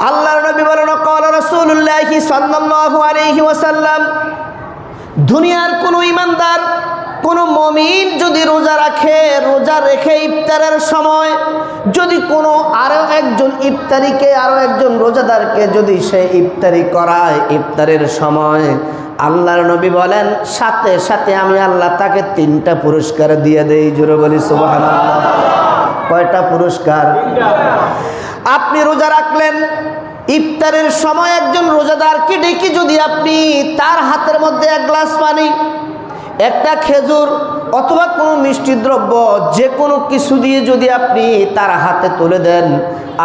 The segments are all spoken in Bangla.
আল্লাহর নবী বলেন ক্বালা রাসূলুল্লাহ সাল্লাল্লাহু আলাইহি ওয়াসাল্লাম, দুনিয়ার কোনো ইমানদার কোনো মুমিন যদি রোজা রাখে, রোজা রেখে ইফতারের সময় যদি কোনো আরো একজন ইফতারিকে আরো একজন রোজাদারকে যদি সে ইফতারি করায়, ইফতারের সময় আল্লাহর নবী বলেন সাথে সাথে আমি আল্লাহ তাকে 3টা পুরস্কার দিয়ে দেই। জোরে বলি সুবহানাল্লাহ। কয়টা পুরস্কার? আপনি রোজা রাখলেন, ইফতারের সময় একজন রোজাদারকে ডেকে যদি আপনি তার হাতের মধ্যে 1 গ্লাস পানি, একটা খেজুর অথবা কোনো মিষ্টি দ্রব্য যে কোনো কিছু দিয়ে যদি আপনি তার হাতে তুলে দেন,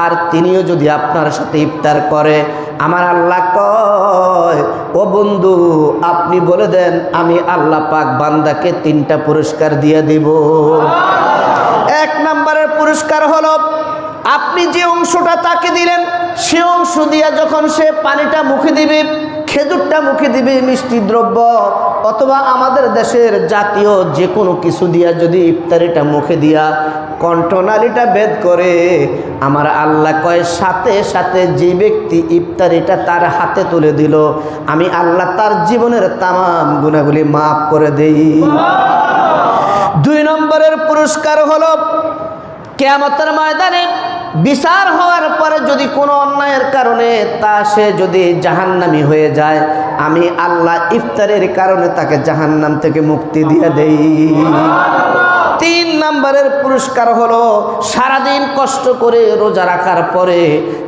আর তিনিও যদি আপনার সাথে ইফতার করে, আমার আল্লাহ কয় ও বন্ধু আপনি বলে দেন আমি আল্লাহ পাক বান্দাকে 3টা পুরস্কার দিয়ে দিব। 1 নম্বরের পুরস্কার হলো আপনি যে অংশটা তাকে দিলেন সে অংশ দিয়ে যখন সে পানিটা মুখে দিবে, খেজুরটা মুখে দিবে, মিষ্টি দ্রব্য অথবা আমাদের দেশের জাতীয় যে কোনো কিছু দিয়া যদি ইফতারিটা মুখে দিয়া কণ্ঠনালীটা ভেদ করে, আমার আল্লাহ কয় সাথে সাথে যে ব্যক্তি ইফতারিটা তার হাতে তুলে দিল আমি আল্লাহ তার জীবনের তামাম গুনাহগুলি মাফ করে দেই। 2 নম্বরের পুরস্কার হলো কিয়ামতের ময়দানে বিচার হওয়ার পরে যদি কোনো অন্যায়ের কারণে সে যদি জাহান্নামী হয়ে যায়, আমি আল্লাহ ইফতারের কারণে তাকে জাহান্নাম থেকে মুক্তি দিয়ে দেই। 3 নম্বরের পুরস্কার হলো সারাদিন কষ্ট করে রোজা রাখার পরে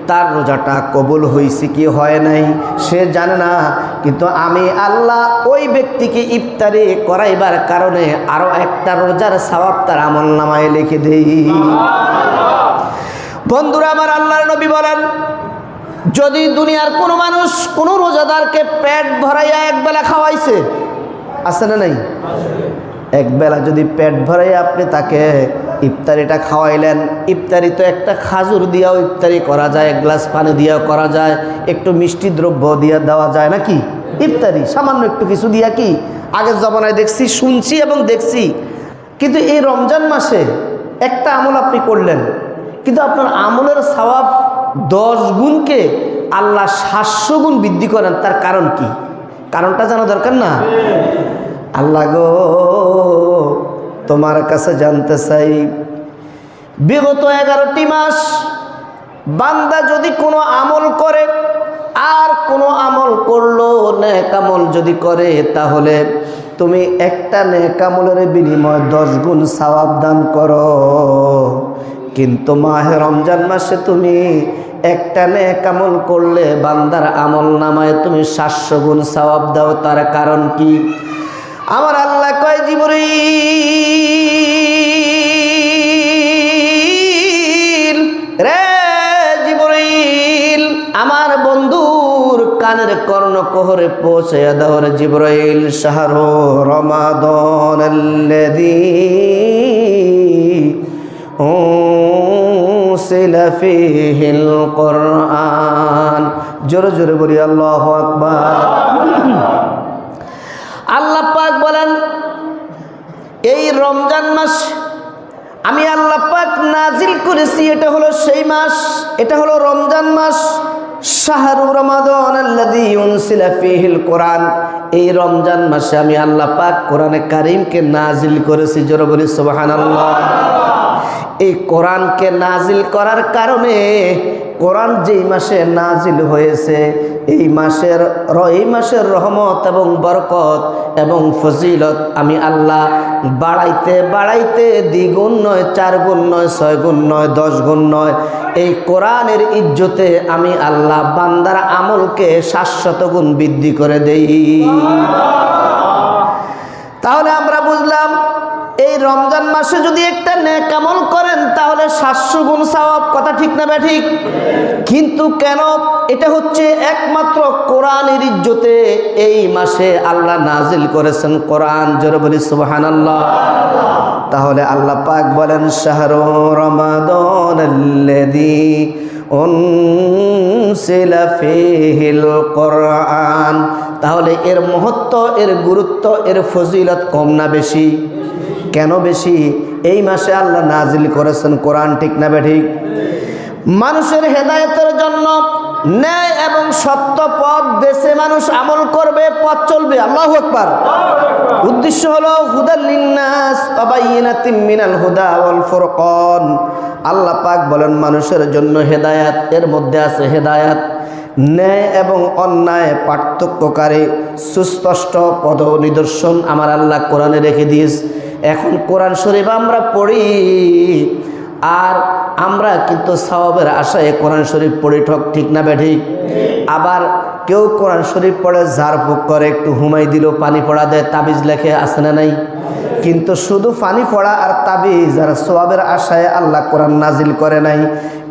তার রোজাটা কবুল হয়েছে কি হয় নাই সে জানে না, কিন্তু আমি আল্লাহ ওই ব্যক্তিকে ইফতারি করাইবার কারণে আরো একটা রোজার সওয়াব তার আমলনামায় লিখে দেই। বন্ধুরা আমার, আল্লাহর নবী বলেন যদি দুনিয়ার কোনো মানুষ কোনো রোজাদারকে পেট ভরাইয়া একবেলা খাওয়াইছে, আছে না নাই? একবেলা যদি পেট ভরাইয়া আপনি তাকে ইফতারিটা খাওয়াইলেন, ইফতারি তো একটা খাজুর দিয়েও ইফতারি করা যায়, 1 গ্লাস পানি দিয়েও করা যায়, একটু মিষ্টি দ্রব্য দিয়ে দেওয়া যায় নাকি? ইফতারি সামান্য একটু কিছু দিয়া কি আগের জমানায় দেখছি, শুনছি এবং দেখছি। কিন্তু এই রমজান মাসে একটা আমল আপনি করলেন, কিন্তু আপনার আমলের সওয়াব 10 গুণকে আল্লাহ 700 গুণ বৃদ্ধি করেন। তার কারণ কি? কারণটা জানা দরকার না? আল্লাহ গো তোমার কাছে জানতে চাই, বিগত 11টি মাস বান্দা যদি কোনো আমল করে আর কোনো আমল করলো, নেক আমল যদি করে, তাহলে তুমি একটা নেক আমলের বিনিময়ে 10 গুণ সওয়াব দান করো। কিন্তু মাহে রমজান মাসে তুমি একটা নেক আমল করলে বান্দার আমল নামায় তুমি 700 গুণ সওয়াব দাও। তার কারণ কি? আমার আল্লাহ কয় জিবরীল রে জিবরীল, আমার বন্ধুর কানের কর্ণকুহরে পৌঁছে দাও রে জিবরীল। শাহরু রমাদানাল্লাযী উনজিলা ফীহিল কুরআন। জোরে জোরে বলি আল্লাহু আকবার। আল্লাহ পাক বলেন এই রমজান মাস আমি আল্লাহ পাক নাজিল করেছি, এটা হলো সেই মাস, এটা হলো রমজান মাস। শাহরু রমাদানাল্লাযী উনজিলা ফীহিল কুরআন, এই রমজান মাসে আমি আল্লাহ পাক কোরআনে কারীমকে নাজিল করেছি। জোরে বলি সুবহানাল্লাহ। এই কোরআনকে নাজিল করার কারণে, কোরআন যেই মাসে নাজিল হয়েছে এই মাসের রহমত এবং বরকত এবং ফজিলত আমি আল্লাহ বাড়াইতে বাড়াইতে 2 গুণ নয়, 4 গুণ নয়, 6 গুণ নয়, 10 গুণ নয়, এই কোরআনের ইজ্জতে আমি আল্লাহ বান্দার আমলকে 700 গুণ বৃদ্ধি করে দেই। তাহলে আমরা বুঝলাম এই রমজান মাসে যদি একটা নেক আমল করেন তাহলে 700 গুণ সওয়াব। কথা ঠিক না ঠিক? কিন্তু কেন? এটা হচ্ছে একমাত্র কোরআনের ইজ্জতে এই মাসে আল্লাহ নাজিল করেছেন কোরআন। জোরে বলি সুবহানাল্লাহ। তাহলে আল্লাহ পাক বলেন শাহরু রমাদানাল্লাযী উনজিলা ফীহিল কুরআন। তাহলে এর মহত্ব, এর গুরুত্ব, এর ফজিলত কম না বেশি? কেন বেশি? এই মাসে আল্লাহ নাজিল করেছেন কোরআন। ঠিক না ঠিক? মানুষের হেদায়েতের জন্য ন্যায় এবং সত্য পথ বেছে মানুষ আমল করবে, পথ চলবে। আল্লাহু আকবার। উদ্দেশ্য হলো হুদাল লিন্নাস ওয়া বাইয়িনাতিম মিনাল হুদা ওয়াল ফুরকান। আল্লাহ পাক বলেন মানুষের জন্য হেদায়েত, এর মধ্যে আছে হেদায়েত ন্যায় এবং অন্যায় পার্থক্যকারী সুস্পষ্ট পদ নিদর্শন আমার আল্লাহ কোরআনে রেখে দিয়েছে। এখন কোরআন শরীফ আমরা পড়ি আর আমরা কিন্তু সওয়াবের আশায় কোরআন শরীফ পড়ি, ঠিক না বেঠিক? আবার কেউ কোরআন শরীফ পড়ে ঝাড়ফুঁক করে, একটু হুমাই দিল, পানি পড়া দেয়, তাবিজ লেখে, আছে না নাই? কিন্তু শুধু পানি পড়া আর তাবিজ আর সওয়াবের আশায় আল্লাহ কোরআন নাজিল করে নাই,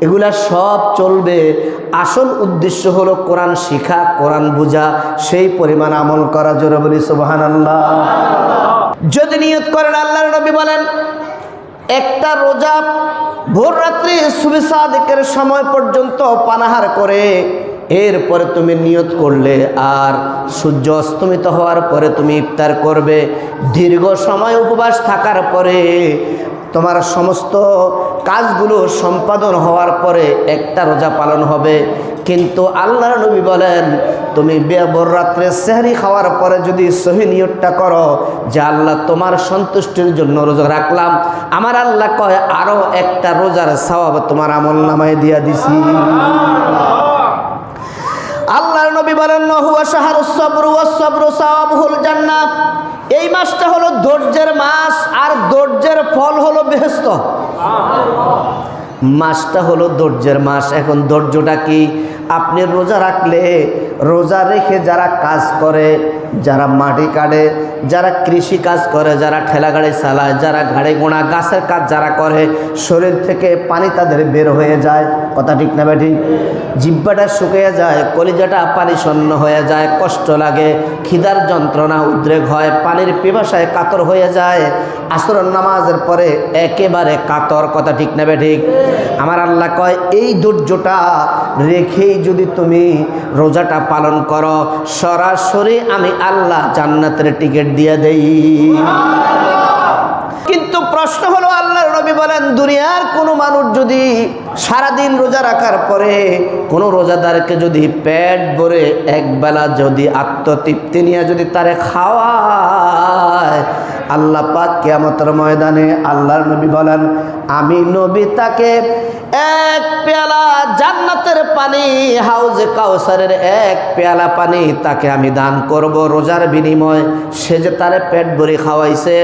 এগুলা সব চলবে। আসল উদ্দেশ্য হলো কোরআন শিখা, কোরআন বুঝা, সেই পরিমাণ আমল করা। জোরে বলি সুবহানাল্লাহ। যদি নিয়ত করেন, আল্লাহর নবী বলেন একটা রোজা ভোর রাত্রি সুবহ সাদিকের সময় পর্যন্ত পানাহার করে এরপরে তুমি নিয়ত করলে আর সূর্য অস্তমিত হওয়ার পরে তুমি ইফতার করবে, দীর্ঘ সময় উপবাস থাকার পরে তোমার সমস্ত কাজগুলো সম্পাদন হওয়ার পরে একটা রোজা পালন হবে। কিন্তু আল্লাহর নবী বলেন তুমি ভোর রাত্রে সেহরি খাওয়ার পরে যদি সহি নিয়তটা করো যে আল্লাহ তোমার সন্তুষ্টির জন্য রোজা রাখলাম, আমার আল্লাহ কয় আরো একটা রোজার সওয়াব তোমার আমল নামায় দিয়া দিছি। আল্লাহর নবী বলেন হুয়া শাহরুস সবর ওয়াস সবরু সাওয়াবুল জান্নাত। এই মাসটা হলো ধৈর্যের মাস আর ধৈর্যের ফল হলো বেহেশত। মাসটা হলো ধৈর্যের মাস। এখন ধৈর্যটা কি? আপনি রোজা রাখলে, রোজা রেখে যারা কাজ করে, যারা মাটি কাটে, যারা কৃষি কাজ করে, যারা ঠেলা গাড়ি চালায়, যারা ঘাড়ে গোনা গাছের কাজ যারা করে, শরীর থেকে পানি তাদের বের হয়ে যায়, কথা ঠিক না বেঠিক? জিহ্বাটা শুকিয়ে যায়, কলিজাটা পানি শূন্য হয়ে যায়, কষ্ট লাগে, খিদার যন্ত্রণা উদ্রেক হয়, পানির পিপাসায় কাতর হয়ে যায়, আসরের নামাজের পরে একেবারে কাতর, কথা ঠিক না বেঠিক? আমার আল্লাহ কয় এই ধৈর্যটা রেখেই যদি তুমি রোজাটা পালন করো, সরাসরি আমি আল্লাহ জান্নাতের টিকিট দিয়ে দেই। কিন্তু প্রশ্ন হলো, আল্লাহর নবী বলেন দুনিয়ার কোনো মানুষ যদি সারাদিন রোজা রাখার পরে কোনো রোজাদারকে যদি পেট ভরে একবেলা যদি আত্মতৃপ্তি নিয়ে যদি তারে খাওয়ায়, আল্লাহ পাক কিয়ামতের ময়দানে আল্লাহর নবী বলেন আমি নবী তাকে এক পেয়ালা জান্নাতের পানি, হাউজে কাউসারের এক পেয়ালা পানি তাকে আমি দান করব রোজার বিনিময়। সে যে তারে পেট ভরে খাওয়াইছে,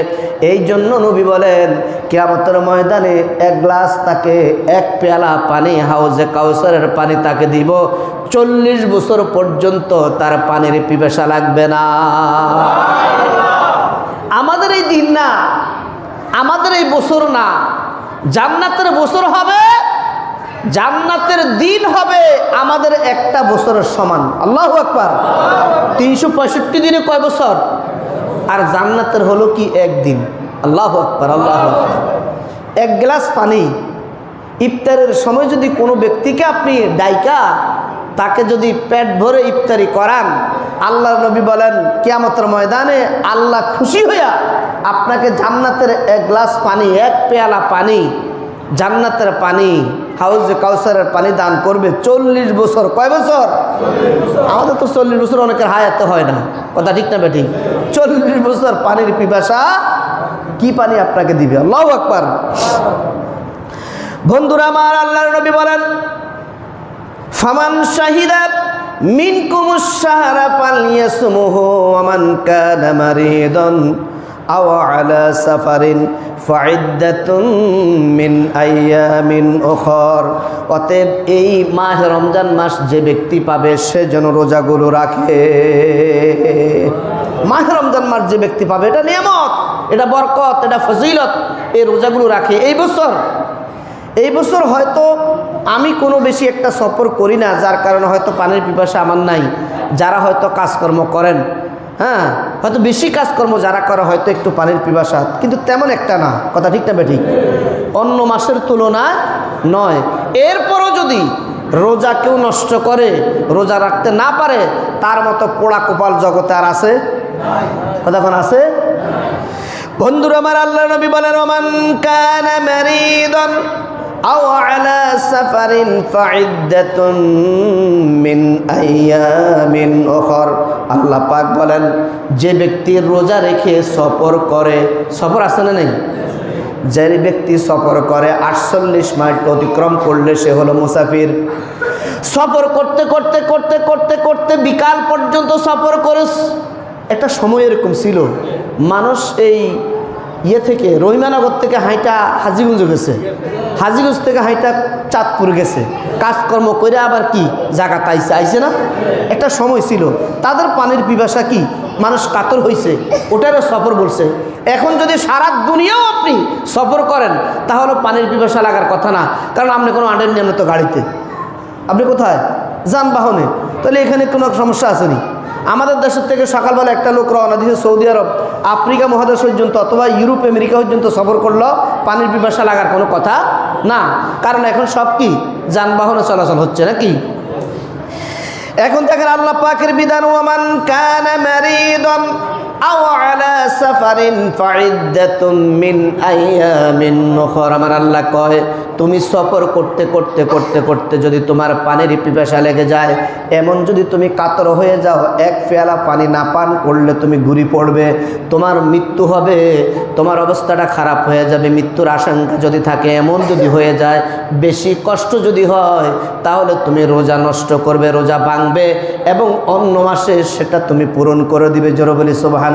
এই জন্য নবী বলেন কিয়ামতের ময়দানে এক গ্লাস তাকে, এক পেয়ালা পানি হাউজে কাউসারের পানি তাকে দিব, 40 বছর পর্যন্ত তার পানির পিপাসা লাগবে না। আমাদের এই দিন না, আমাদের এই বছর না, জান্নাতের বছর হবে, জান্নাতের দিন হবে আমাদের একটা বছরের সমান। আল্লাহু আকবার। 365 দিনে কয় বছর? আর জান্নাতের হলো কি একদিন। আল্লাহু আকবার, আল্লাহু আকবার। এক গ্লাস পানি ইফতারের সময় যদি কোনো ব্যক্তিকে আপনি ডাইকা তাকে যদি পেট ভরে ইফতারি করান, আল্লাহর নবী বলেন কিয়ামতের ময়দানে আল্লাহ খুশি হইয়া আপনাকে জান্নাতের এক গ্লাস পানি, এক পেয়ালা পানি, জান্নাতের পানি, হাউজে কাউসারের পানি দান করবে 40 বছর। কয় বছর? আমাদের তো 40 বছর অনেকের হায়াতে হয় না, কথা ঠিক না বেঠিক? 40 বছর পানির পিপাসা, কি পানি আপনাকে দিবে? আল্লাহু আকবার। বন্ধুরা আমার, আল্লাহর নবী বলেন ফামান শাহিদা মিনকুমুশ শাহরা ফালইয়াসুমহু ওয়া মান কানা মারিদান আও আলা সাফারিন ফাইদ্দাতুন মিন আইয়ামিন উখর। অতএব এই মাহে রমজান মাস যে ব্যক্তি পাবে সে যেন রোজাগুলো রাখে। মাহে রমজান মাস যে ব্যক্তি পাবে, এটা নিয়ামত, এটা বরকত, এটা ফজিলত, এই রোজাগুলো রাখে। এই বছর হয়তো আমি কোনো বেশি একটা সফর করি না, যার কারণে হয়তো পানির পিপাসা আমার নাই। যারা হয়তো কাজকর্ম করেন, হ্যাঁ, হয়তো বেশি কাজকর্ম যারা করে হয়তো একটু পানির পিপাসা, কিন্তু তেমন একটা না, কথা ঠিক না বেঠিক? অন্য মাসের তুলনায় নয়। এরপরও যদি রোজা কেউ নষ্ট করে, রোজা রাখতে না পারে, তার মতো পোড়া কপাল জগতে আর আছে? কথা কোন আছে? বন্ধুরা আমার, আল্লাহ নবী বলেন ওমান কানা মারিদান আও আলা সাফারিন ফাইদ্দাতুন মিন আইয়ামিন উখর। আল্লাহ পাক বলেন, যে ব্যক্তি রোজা রেখে সফর করে, সফর আছে না নেই? যে ব্যক্তি সফর করে 48 মাইল অতিক্রম করলে সে হলো মুসাফির। সফর করতে করতে করতে করতে করতে বিকাল পর্যন্ত সফর করে। একটা সময় এরকম ছিল, মানুষ এই থেকে রহিমানগর থেকে হাইটা হাজিগঞ্জ গেছে, হাজিগঞ্জ থেকে হাইটা চাঁদপুর গেছে, কাজকর্ম করে আবার কি জায়গাতে আইছে না। একটা সময় ছিল তাদের পানির পিপাসা কি মানুষ কাতর হয়েছে, ওটারও সফর বলছে। এখন যদি সারা দুনিয়াও আপনি সফর করেন তাহলে পানির পিপাসা লাগার কথা না, কারণ আপনি কোনো আডেন নেন তো গাড়িতে, আপনি কোথায় যানবাহনে, তাহলে এখানে কোনো সমস্যা আসেনি। আমাদের দেশের থেকে সকালবেলা একটা লোক রওনা দিয়েছে সৌদি আরব, আফ্রিকা মহাদেশ পর্যন্ত অথবা ইউরোপ আমেরিকা পর্যন্ত সফর করলো, পানির পিপাসা লাগার কোনো কথা না, কারণ এখন সব কি যানবাহনে চলাচল হচ্ছে নাকি। এখন দেখেন আল্লাহ পাকের বিধান, ওয়ামান কানা মারিদান আও আলা সাফারিন ফাইদ্দাতুম মিন আইয়ামিন উখর। আমার আল্লাহ কয়, তুমি সফর করতে করতে করতে করতে যদি তোমার পানির পিপাসা লেগে যায়, এমন যদি তুমি কাতর হয়ে যাও, এক পেয়ালা পানি না পান করলে তুমি ঘুরি পড়বে, তোমার মৃত্যু হবে, তোমার অবস্থাটা খারাপ হয়ে যাবে, মৃত্যুর আশঙ্কা যদি থাকে, এমন যদি হয়ে যায়, বেশি কষ্ট যদি হয়, তাহলে তুমি রোজা নষ্ট করবে, রোজা ভাঙবে এবং অন্য মাসে সেটা তুমি পূরণ করে দিবে। জোরে বলি সুবহানাল্লাহ।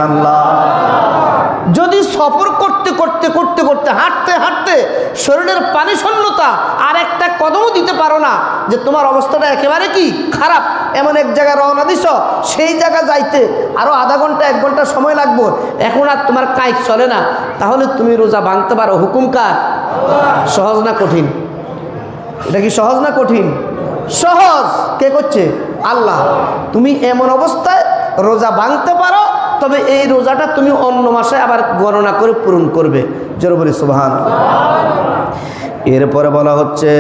যদি সফর করতে করতে করতে করতে হাঁটতে হাঁটতে শরীরের পানি শূন্যতা আর একটা কদমও দিতে পারো না, যে তোমার অবস্থাটা একেবারে কি খারাপ, এমন এক জায়গায় রওনা দিছ, সেই জায়গা যাইতে আরও আধা ঘন্টা 1 ঘন্টা সময় লাগবে, এখন আর তোমার কাইক চলে না, তাহলে তুমি রোজা ভাঙতে পারো। হুকুম কার? সহজ না কঠিন? এটা কি সহজ না কঠিন? সহজ। কে করছে? আল্লাহ। তুমি এমন অবস্থায় রোজা ভাঙতে পারো, তবে এই রোজাটা তুমি অন্য মাসে আবার গণনা করে পূরণ করবে। জোরে বলি সুবহানাল্লাহ। এরপরে বলা হচ্ছে,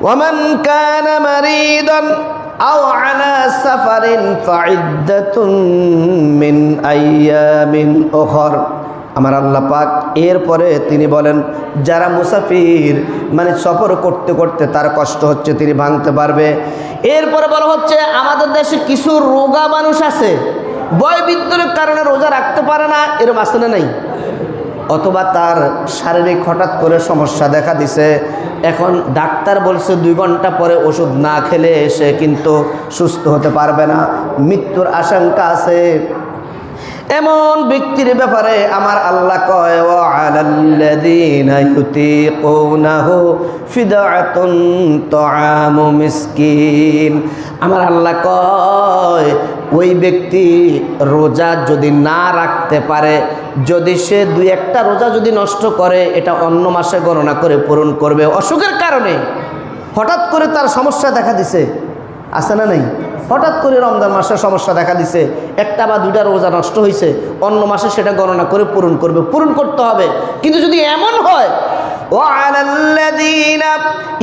ওয়ামান কানা মারিদান আও আলা সাফারিন ফাইদ্দাতুন মিন আইয়ামিন উখর। আমার আল্লাহ পাক এরপরে তিনি বলেন, যারা মুসাফির মানে সফর করতে করতে তার কষ্ট হচ্ছে, তিনি ভাঙতে পারবে। এরপরে বলা হচ্ছে, আমাদের দেশে কিছু রোগা মানুষ আছে, বয়বৃদ্ধের কারণে রোজা রাখতে পারে না, এরকম আছে না নাই? অথবা তার শারীরিক হঠাৎ করে সমস্যা দেখা দিছে, এখন ডাক্তার বলছে 2 ঘন্টা পরে ওষুধ না খেলে সে কিন্তু সুস্থ হতে পারবে না, মৃত্যুর আশঙ্কা আছে। এমন ব্যক্তির ব্যাপারে আমার আল্লাহ কয়, ওয়া আলাল্লাযীনা ইউতীকুনাহু ফিদআতুন তাআমু মিসকিন। আমার আল্লাহ কয়, ওই ব্যক্তি রোজা যদি না রাখতে পারে, যদি সে 2-1টা রোজা যদি নষ্ট করে, এটা অন্য মাসে গণনা করে পূরণ করবে। অসুখের কারণে হঠাৎ করে তার সমস্যা দেখা দিছে, আছে না নাই? হঠাৎ করে রমজান মাসে সমস্যা দেখা দিছে, 1টা বা 2টা রোজা নষ্ট হয়েছে, অন্য মাসে সেটা গণনা করে পূরণ করবে, পূরণ করতে হবে। কিন্তু যদি এমন হয়, ওয়ালাল্লাযীনা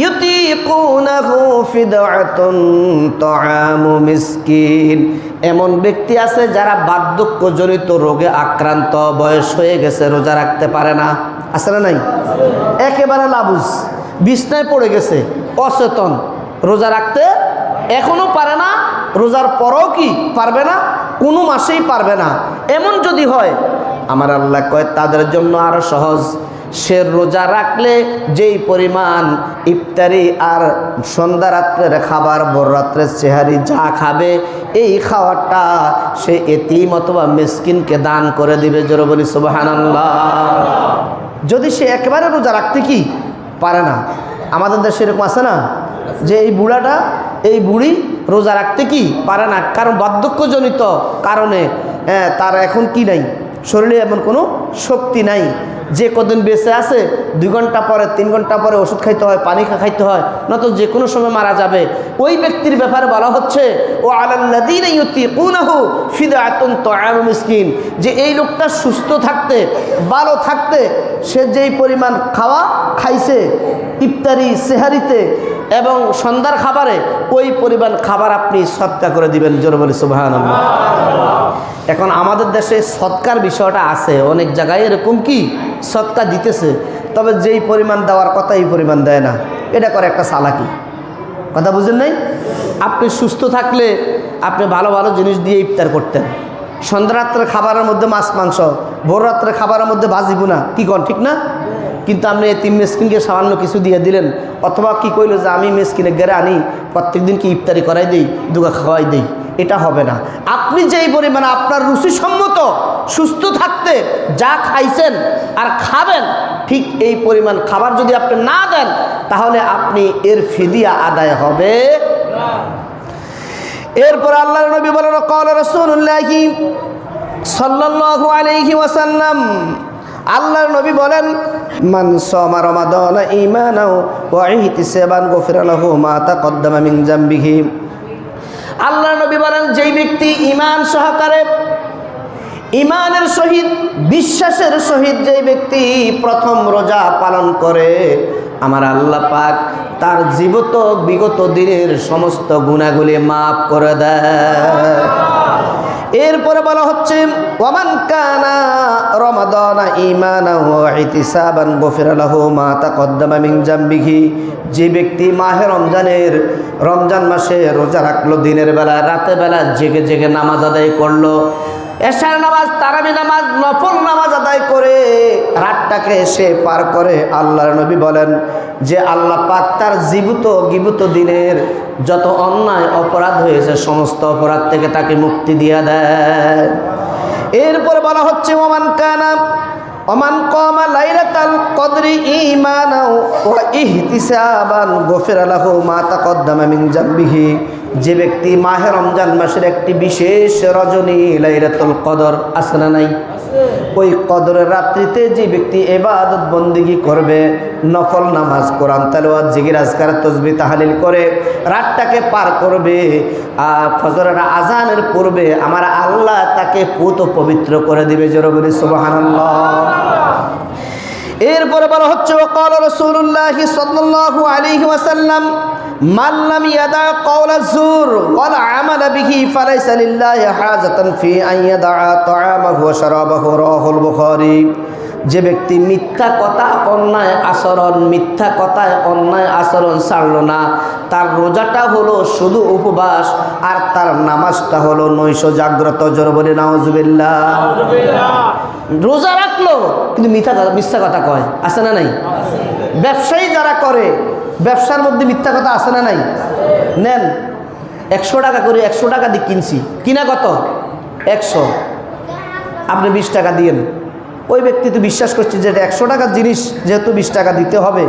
ইউতীকুনাহু ফিদআতুন তাআমু মিসকিন, এমন ব্যক্তি আছে যারা বার্ধক্যজনিত রোগে আক্রান্ত, বয়স হয়ে গেছে, রোজা রাখতে পারে না, আছে না নাই? একেবারে লাবুজ, বিছনায় পড়ে গেছে, অচেতন, রোজা রাখতে এখনো পারে না, রোজার পরও কি পারবে না, কোনো মাসেই পারবে না। এমন যদি হয়, আমার আল্লাহ কয় তাদের জন্য আরো সহজ। সে রোজা রাখলে যেই পরিমাণ ইফতারি আর সন্ধ্যা রাত্রের খাবার, ভোর রাত্রের সেহারি যা খাবে, এই খাওয়াটা সে এতিম অথবা মিসকিনকে দান করে দিবে। জোরে বলি সুবহানাল্লাহ। যদি সে একেবারে রোজা রাখতে কি পারে না, আমাদের দেশে এরকম আছে না, যে এই বুড়াটা, এই বুড়ি রোজা রাখতে কি পারে না, কারণ বার্ধক্যজনিত কারণে তার এখন কি নাই, শরীরে এমন কোনো শক্তি নাই, যে কদিন বেঁচে আছে 2 ঘন্টা পরে 3 ঘন্টা পরে ওষুধ খাইতে হয়, পানি খাইতে হয়, নয়তো যে কোনো সময় মারা যাবে। ওই ব্যক্তির ব্যাপারে বলা হচ্ছে, ও আলাল্লাযীনা ইউতীকুনাহু ফিদআতুন তাআমু মিসকিন, যে এই লোকটা সুস্থ থাকতে, ভালো থাকতে, সে যেই পরিমাণ খাওয়া খাইছে ইফতারি সেহারিতে এবং সন্ধ্যার খাবারে, ওই পরিমাণ খাবার আপনি সদকা করে দিবেন। জোরে বলি সুবহানাল্লাহ। এখন আমাদের দেশে সদকার বিষয়টা আছে, অনেক জায়গায় এরকম কি সদকা দিতেছে, তবে যেই পরিমাণ দেওয়ার কথা এই পরিমাণ দেয় না, এটা করে একটা চালাকি। কথা বুঝেন নাই? আপনি সুস্থ থাকলে আপনি ভালো ভালো জিনিস দিয়ে ইফতার করতেন। সন্ধ্যা রাত্রের খাবারের মধ্যে মাছ মাংস, ভোর রাত্রের খাবারের মধ্যে ভাজি বুনা, কি কন ঠিক না? কিন্তু আপনি এতিম মিসকিনকে সামান্য কিছু দিয়ে দিলেন, অথবা কি কইল যে আমি মিসকিনে গেড়ে আনি প্রত্যেক দিন কি ইফতারি করাই দেই, দুগা খাওয়াই দেই, এটা হবে না। আপনি যেই পরিমাণে আপনার রুচিসম্মত সুস্থ থাকতে যা খাইছেন আর খাবেন, ঠিক এই পরিমাণ খাবার যদি আপনি না দেন, তাহলে আপনি এর ফিদিয়া আদায় হবে। এরপর আল্লাহর নবী বলেন, ক্বালা রাসূলুল্লাহি সাল্লাল্লাহু আলাইহি ওয়াসাল্লাম, আল্লাহর নবী বলেন, মান সামা রমাদানা ঈমানাও ওয়া ইহতিসাবান গুফিরা লাহু মা তাকদ্দামা মিন যামবিহি। আল্লাহর নবী বলেন, যেই ব্যক্তি ঈমান সহকারে, ঈমানের সহিত, বিশ্বাসের সহিত যেই ব্যক্তি প্রথম রোজা পালন করে, আমার আল্লাহ পাক তার জীবিত বিগত দিনের সমস্ত গুনাহগুলি মাফ করে দেয়। এরপরে বলা হচ্ছে, ওয়ামান কানা রমাদানা ঈমানাও ওয়া ইহতিসাবান গুফিরা লাহু মা তাকদ্দামা মিন যামবিহি। যে ব্যক্তি মাহে রমজান মাসে রোজা রাখলো, দিনের বেলা রাতের বেলা জেগে জেগে নামাজ আদায় করলো, এশার নামাজ, তারাবি নামাজ, নফল নামাজ আদায় করে রাতটাকে সে পার করে, আল্লাহর নবী বলেন যে আল্লাহ পাক তার জীবিত দিনের যত অন্যায় অপরাধ হয়েছে সমস্ত অপরাধ থেকে তাকে মুক্তি দিয়ে দেয়। এরপরে বলা হচ্ছে, ওমান কামা লাইলাতাল কদরি ঈমানাও ওয়া ইহতিসাবান গুফিরা লাহু মা তাকদ্দামা মিন যামবিহি। যে ব্যক্তি মাহে রমজান মাসের একটি বিশেষ রজনী লাইলাতুল কদর আছে না নাই, ওই কদরের রাত্রিতে যে ব্যক্তি ইবাদত বন্দেগী করবে, নফল নামাজ, কোরআন তেলাওয়াত, জিকির আজকার, তাসবিহ তাহলিল করে রাতটাকে পার করবে, ফজরের আজানের পূর্বে আমার আল্লাহ তাকে পুত পবিত্র করে দিবে। জোরে বলি সুবহানাল্লাহ। এরপরে বলা হচ্ছে, ওয়াকাল রাসূলুল্লাহি সাল্লাল্লাহু আলাইহি ওয়াসাল্লাম, মান লাম ইয়াদা কাওলা যুর ওয়াল আমালা বিহি ফালাইসা লিল্লাহি হাজাতান ফি আন ইয়াদা তাআমাহু ওয়া শারাবাহু, রাওয়াহুল বুখারী। যে ব্যক্তি মিথ্যা কথায় অন্যায় আচরণ ছাড়লো না, তার রোজাটা হলো শুধু উপবাস, আর তার নামাজটা হলো নৈশ জাগ্রত। জোরে বলি নাউজুবিল্লাহ। রোজা রাখলো কিন্তু মিথ্যা কথা কয়, আছে না নাই? ব্যবসায়ী যারা করে, ব্যবসার মধ্যে মিথ্যা কথা আছে না নাই? নেন 100 টাকা করে, 100 টাকা দিয়ে কিনছি, কিনা কত 100, আপনি 20 টাকা দিয়েন। ওই ব্যক্তি তো বিশ্বাস করছে যে 100 টাকার জিনিস যেহেতু 20 টাকা দিতে হবে,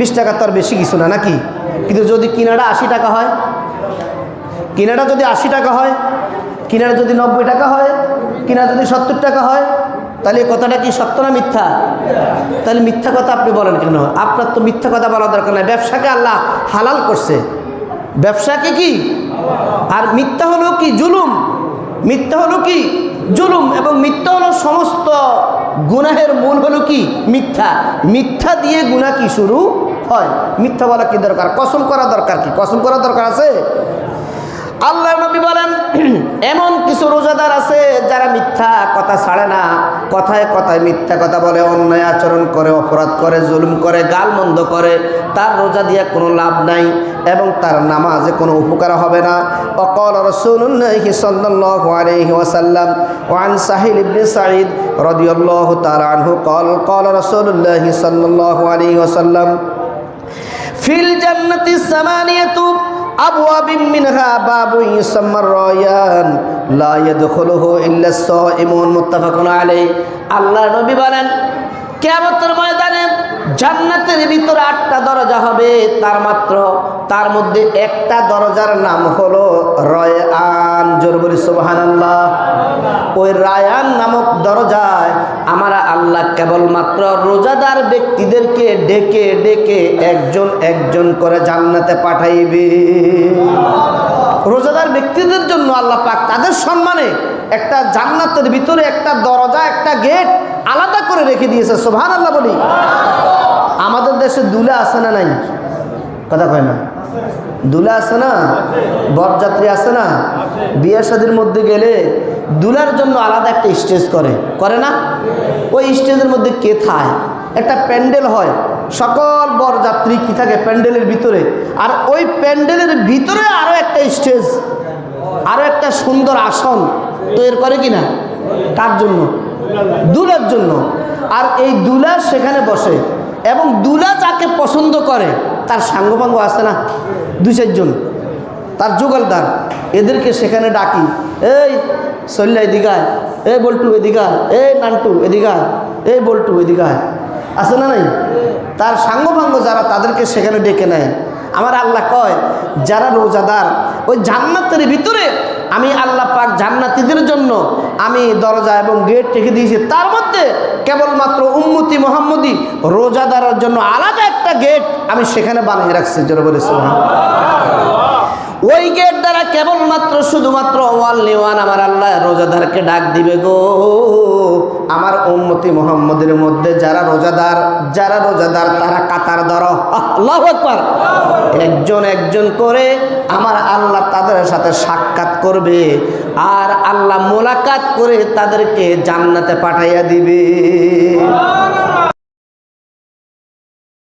20 টাকা তো আর বেশি কিছু না নাকি? কিন্তু যদি কিনাটা 80 টাকা হয়, কিনাটা যদি 80 টাকা হয়, কিনাটা যদি 90 টাকা হয়, কিনা যদি 70 টাকা হয়, তাহলে কথাটা কি সত্য না মিথ্যা? তাহলে মিথ্যা কথা আপনি বলেন কেন? আপনার তো মিথ্যা কথা বলা দরকার নাই। ব্যবসাকে আল্লাহ হালাল করছে, ব্যবসাকে কি, আর মিথ্যা হলো কি জুলুম, মিথ্যা হলো কি জুলুম, এবং মিথ্যা হলো সমস্ত গুনাহের মূল হলো কি মিথ্যা। মিথ্যা দিয়ে গুনাহ কি শুরু হয়? মিথ্যা বলা কি দরকার? কসম করা দরকার কি? কসম করা দরকার আছে? আল্লাহর নবী বলেন, এমন কিছু রোজাদার আছে যারা মিথ্যা কথা ছাড়ে না, কথায় কথায় মিথ্যা কথা বলে, অন্যায় আচরণ করে, অপরাধ করে, জুলুম করে, গালমন্দ করে, তার রোজা দিয়ে কোনো লাভ নাই এবং তার নামাজে কোনো উপকার হবে না। ওয়াকাল রাসূলুল্লাহি সাল্লাল্লাহু আলাইহি ওয়াসাল্লাম ওয়ান সাহিল ইবনে সাঈদ রাদিয়াল্লাহু তাআলা আনহু قال রাসূলুল্লাহি সাল্লাল্লাহু আলাইহি ওয়াসাল্লাম, ফিল জান্নাতি সামানিয়াতু আবওয়াবিন মিনহা বাবুন ইউসাম্মার রায়ান লা ইয়াদখুলুহু ইল্লা আস-সাইমুন। মুত্তাফাকুন আলাইহি। আল্লাহর নবী বলেন, কিয়ামতের ময়দানে জান্নাতের ভিতরে 8টা দরজা হবে, তার মধ্যে একটা দরজার নাম হলো রায়ান। জোরে বলি সুবহানাল্লাহ। ওই রায়ান নামক দরজায় আমার আল্লাহ কেবলমাত্র রোজাদার ব্যক্তিদেরকে ডেকে ডেকে একজন একজন করে জান্নাতে পাঠাইবে। রোজাদার ব্যক্তিদের জন্য আল্লাহ পাক তাদের সম্মানে একটা জান্নাতের ভিতরে একটা দরজা, একটা গেট আলাদা করে রেখে দিয়েছে। সুবহানাল্লাহ বলি। আমাদের দেশে দুলা আছে না নাই? কথা কয় না? দুলা আছে না? বরযাত্রী আছে না? বিয়ে শাদীর মধ্যে গেলে দুলার জন্য আলাদা একটা স্টেজ করে না? ওই স্টেজের মধ্যে কে থায়? একটা প্যান্ডেল হয়, সকল বরযাত্রী কি থাকে প্যান্ডেলের ভিতরে, আর ওই প্যান্ডেলের ভিতরে আরো একটা স্টেজ, আরো একটা সুন্দর আসন তৈরি করে কিনা, কার জন্য? দুলার জন্য। আর এই দুলা সেখানে বসে এবং দুলা যাকে পছন্দ করে তার সাঙ্গপাঙ্গ আছে না 2-4 জন, তার জোগালদার, এদেরকে সেখানে ডাকি, এই সল্লা এদিকায়, এই বল্টু এদিকায়, এই নান্টু এদিকায়, এই বল্টু এদিকায়, আছে না নাই? তার সাঙ্গপাঙ্গ যারা তাদেরকে সেখানে ডেকে নেয়। আমার আল্লাহ কয় যারা রোজাদার ওই জান্নাতের ভিতরে আমি আল্লাহ পাক জান্নাতীদের জন্য আমি দরজা এবং গেট রেখে দিয়েছি, তার মধ্যে কেবলমাত্র উম্মতি মুহাম্মদী রোজাদারের জন্য আলাদা একটা গেট আমি সেখানে বানিয়ে রাখছি। যারা বলে ওই গেট দ্বারা কেবলমাত্র শুধুমাত্র ওয়ানলি ওয়ান আমার আল্লাহ রোজাদারকে ডাক দিবে, গো আমার উম্মতি মুহাম্মদের মধ্যে যারা রোজাদার তারা কাতার ধরো, আল্লাহু আকবার। একজন একজন করে আমার আল্লাহ তাদের সাথে সাক্ষাৎ করবে আর আল্লাহ মোলাকাত করে তাদেরকে জান্নাতে পাঠাইয়া দিবে।